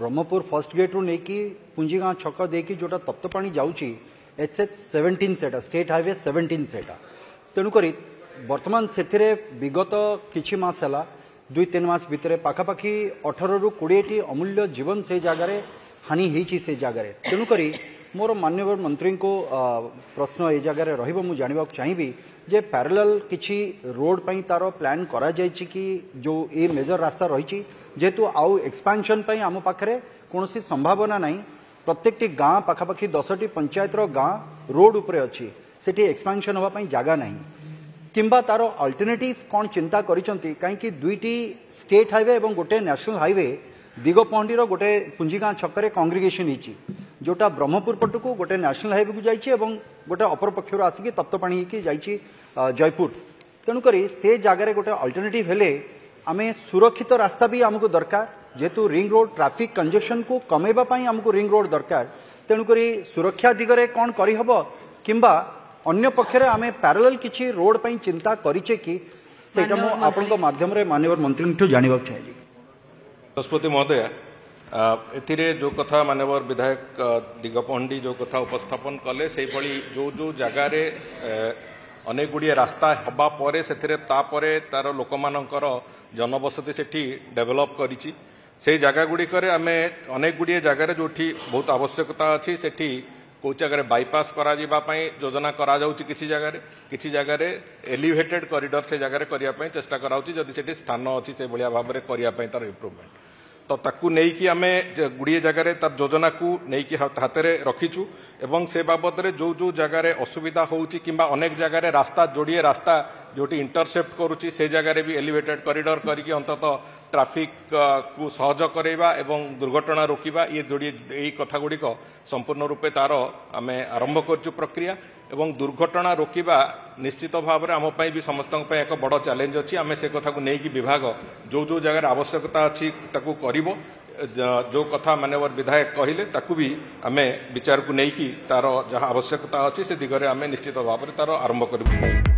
Brahmapur first gate रू नहीं कि पुंजीगाँ छक देकी जोटा तप्तपाणी जाऊँगी एचएच 17 सेटा स्टेट हाईवे 17 सेटा तेणुक बर्तमान से विगत किछि मास है 2-3 मास भितर पाखापाखि 18 ରୁ 20 अमूल्य जीवन से जगार हानि होती से जगार तेणुक मोर माननीय मंत्री को प्रश्न ये जगार रहा चाहिए जे पैरेलल किछि रोड पई तार प्लान करा जायछि कि जो ये मेजर रास्ता रही जेहेतु आउ एक्सपांशन पई आम पाखरे कौनसी संभावना नहीं प्रत्येकटी गाँ पाखापाखि 10टी पंचायत गाँ रोड उपरे अच्छी सेठी एक्सपांशन होगा जगह नहीं किंबा तार अल्टरनेटिव कौन चिंता करिसंती कहीं दुईटी स्टेट हाईवे और गोटे नेशनल हाईवे दिगपहंडीर गोटे पुंजीगाँ छकरे कांग्रिगेशन होती जोटा ब्रह्मपुर पटू को गोटे नेशनल हाईवे को जाइए गोटे अपर पक्षर आसिक तप्तपाणी की जाइए जयपुर तेणुक से जगार गोटे अल्टरनेटिव हेले आमे सुरक्षित रास्ता भी आमको दरकार जेहेतु रिंग रोड ट्रैफिक कंजेशन को कमेवाई आमको रिंग रोड दरकार तेणुक सुरक्षा दिगरे कौन करहब किंबा अन्य पक्षरे आमे पैरेलल किछि रोड पई चिंता करिचे कि सेटा मो आपनको माध्यम रे माननीय मंत्री ठो जानिबा चाहिए। बृहस्पति महोदय एथिरे जो कथा माननीय विधायक दिगपहंडी जो कथा उपस्थापन कले से भली जो जो जगार अनेक गुड़िए रास्ता हवा परे सेथिरे तापरे तार लोकमानंकर जनबसति सेठी डेवलप करिछि से जगह गुड़िकरे आमे अनेक गुड़िए जगार जोठी बहुत आवश्यकता अछि सेठी कौ जगह बाईपास करा योजना करा किसी जगह एलिवेटेड कॉरिडोर से जगह करने चेष्टा कराउछि जदि सेठी स्थान अच्छी से भाया भाव में करने तार इम्प्रूवमेंट तो ताकू नहीं कि आमे गुड़िए जगह तार योजना को नहीं हाथ में रखीचु एवं से बाबद में जो जो जगह असुविधा होउछि किंबा अनेक जगह रास्ता जोड़िए रास्ता जोटी इंटरसेप्ट करुच्ची से जगह भी एलिवेटेड कॉरिडोर करके अंततः ट्रैफिक को सहज करवा एवं दुर्घटना रोकवा ये जोड़िए यही कथा गुड़िक संपूर्ण रूपे तार आमे आरंभ करचु प्रक्रिया एवं दुर्घटना रोकवा निश्चित भाव में आम भी समस्त एक बड़ चैलेंज अच्छी आम से कथा को लेकिन विभाग जो जो जगह आवश्यकता अच्छी ताकू करिबो जो कथा माननीय विधायक कहले ताकू भी आम विचार को लेकिन तार जहाँ आवश्यकता अच्छी से दिगरे आम निश्चित भाव में तार आरंभ करूँ।